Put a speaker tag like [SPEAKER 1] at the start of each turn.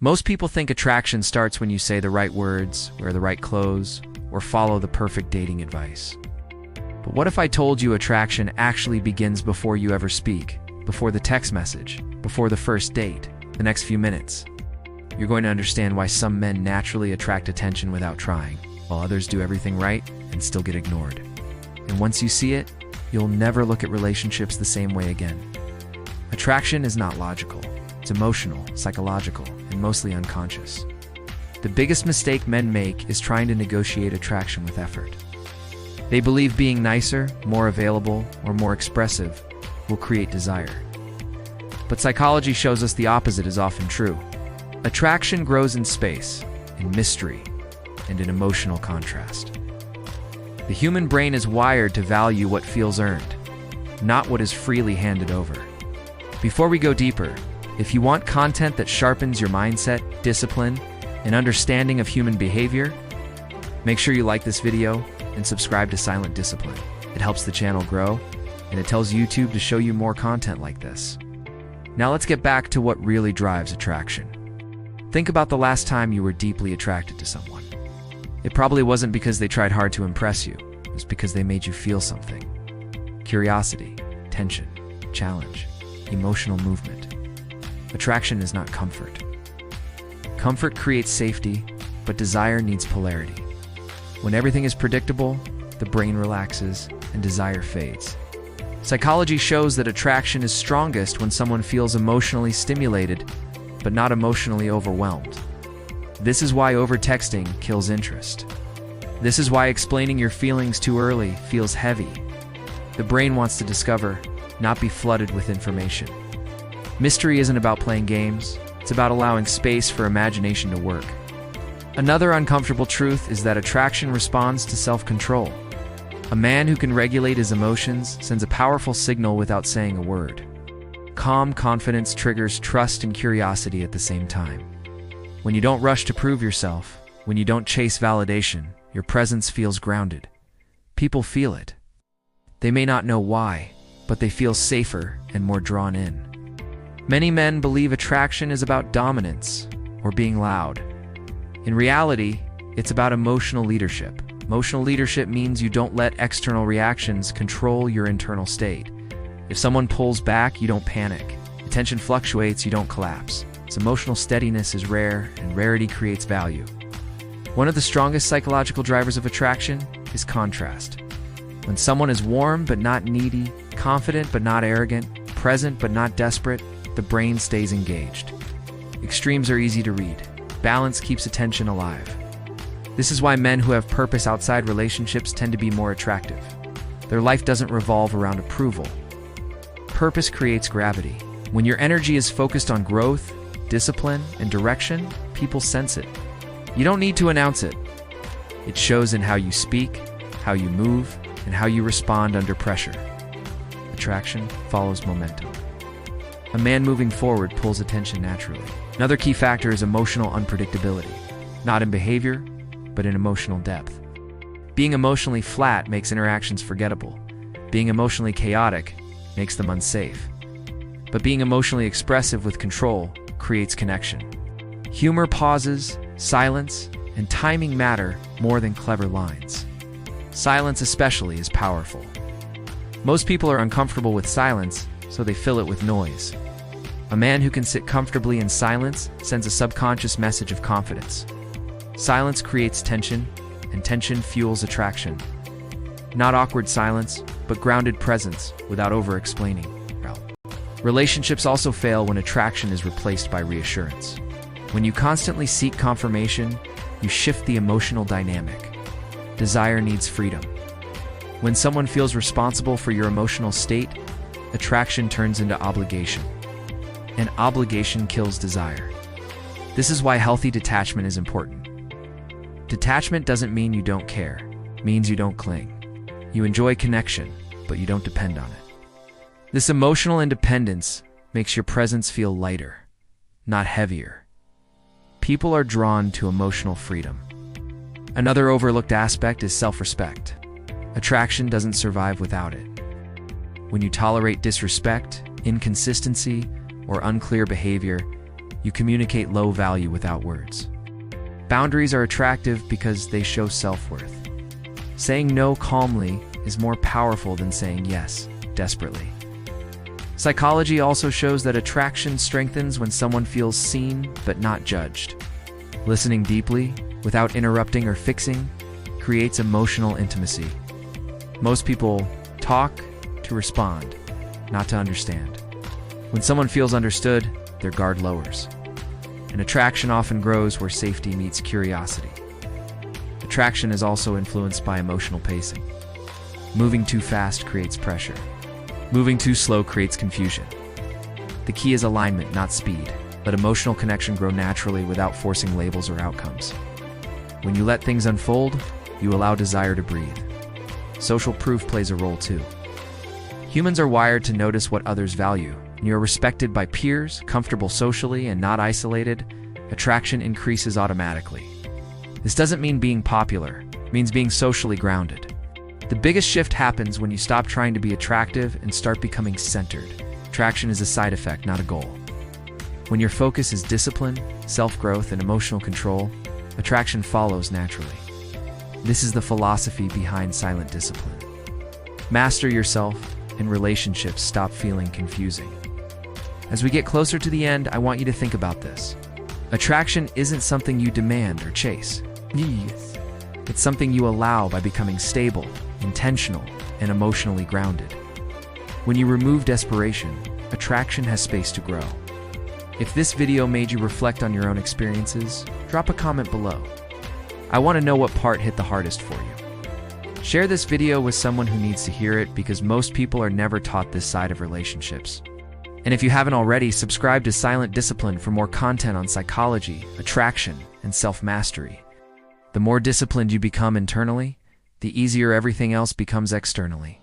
[SPEAKER 1] Most people think attraction starts when you say the right words, wear the right clothes, or follow the perfect dating advice. But what if I told you attraction actually begins before you ever speak, before the text message, before the first date, the next few minutes? You're going to understand why some men naturally attract attention without trying, while others do everything right and still get ignored. And once you see it, you'll never look at relationships the same way again. Attraction is not logical. It's emotional, psychological, and mostly unconscious. The biggest mistake men make is trying to negotiate attraction with effort. They believe being nicer, more available, or more expressive will create desire. But psychology shows us the opposite is often true. Attraction grows in space, in mystery, and in emotional contrast. The human brain is wired to value what feels earned, not what is freely handed over. Before we go deeper, if you want content that sharpens your mindset, discipline, and understanding of human behavior, make sure you like this video and subscribe to Silent Discipline. It helps the channel grow, and it tells YouTube to show you more content like this. Now let's get back to what really drives attraction. Think about the last time you were deeply attracted to someone. It probably wasn't because they tried hard to impress you. It was because they made you feel something. Curiosity, tension, challenge, emotional movement. Attraction is not comfort. Comfort creates safety, but desire needs polarity. When everything is predictable, the brain relaxes and desire fades. Psychology shows that attraction is strongest when someone feels emotionally stimulated, but not emotionally overwhelmed. This is why over-texting kills interest. This is why explaining your feelings too early feels heavy. The brain wants to discover, not be flooded with information. Mystery isn't about playing games, it's about allowing space for imagination to work. Another uncomfortable truth is that attraction responds to self-control. A man who can regulate his emotions sends a powerful signal without saying a word. Calm confidence triggers trust and curiosity at the same time. When you don't rush to prove yourself, when you don't chase validation, your presence feels grounded. People feel it. They may not know why, but they feel safer and more drawn in. Many men believe attraction is about dominance or being loud. In reality, it's about emotional leadership. Emotional leadership means you don't let external reactions control your internal state. If someone pulls back, you don't panic. If tension fluctuates, you don't collapse. Its emotional steadiness is rare, and rarity creates value. One of the strongest psychological drivers of attraction is contrast. When someone is warm but not needy, confident but not arrogant, present but not desperate, the brain stays engaged. Extremes are easy to read. Balance keeps attention alive. This is why men who have purpose outside relationships tend to be more attractive. Their life doesn't revolve around approval. Purpose creates gravity. When your energy is focused on growth, discipline, and direction, people sense it. You don't need to announce it. It shows in how you speak, how you move, and how you respond under pressure. Attraction follows momentum. A man moving forward pulls attention naturally. Another key factor is emotional unpredictability, not in behavior, but in emotional depth. Being emotionally flat makes interactions forgettable. Being emotionally chaotic makes them unsafe. But being emotionally expressive with control creates connection. Humor, pauses, silence, and timing matter more than clever lines. Silence especially is powerful. Most people are uncomfortable with silence, so they fill it with noise. A man who can sit comfortably in silence sends a subconscious message of confidence. Silence creates tension, and tension fuels attraction. Not awkward silence, but grounded presence without over-explaining. Relationships also fail when attraction is replaced by reassurance. When you constantly seek confirmation, you shift the emotional dynamic. Desire needs freedom. When someone feels responsible for your emotional state, attraction turns into obligation. And obligation kills desire. This is why healthy detachment is important. Detachment doesn't mean you don't care. It means you don't cling. You enjoy connection, but you don't depend on it. This emotional independence makes your presence feel lighter, not heavier. People are drawn to emotional freedom. Another overlooked aspect is self-respect. Attraction doesn't survive without it. When you tolerate disrespect, inconsistency, or unclear behavior, You communicate low value without words. Boundaries are attractive because they show self-worth. Saying no calmly is more powerful than saying yes desperately. Psychology also shows that attraction strengthens when someone feels seen but not judged. Listening deeply, without interrupting or fixing, creates emotional intimacy. Most people talk to respond, not to understand. When someone feels understood, their guard lowers. And attraction often grows where safety meets curiosity. Attraction is also influenced by emotional pacing. Moving too fast creates pressure. Moving too slow creates confusion. The key is alignment, not speed. Let emotional connection grow naturally without forcing labels or outcomes. When you let things unfold, you allow desire to breathe. Social proof plays a role too. Humans are wired to notice what others value. When you are respected by peers, comfortable socially, and not isolated, attraction increases automatically. This doesn't mean being popular, it means being socially grounded. The biggest shift happens when you stop trying to be attractive and start becoming centered. Attraction is a side effect, not a goal. When your focus is discipline, self-growth, and emotional control, attraction follows naturally. This is the philosophy behind silent discipline. Master yourself, and relationships stop feeling confusing. As we get closer to the end, I want you to think about this. Attraction isn't something you demand or chase. It's something you allow by becoming stable, intentional, and emotionally grounded. When you remove desperation, attraction has space to grow. If this video made you reflect on your own experiences, drop a comment below. I want to know what part hit the hardest for you. Share this video with someone who needs to hear it because most people are never taught this side of relationships. And if you haven't already, subscribe to Silent Discipline for more content on psychology, attraction, and self-mastery. The more disciplined you become internally, the easier everything else becomes externally.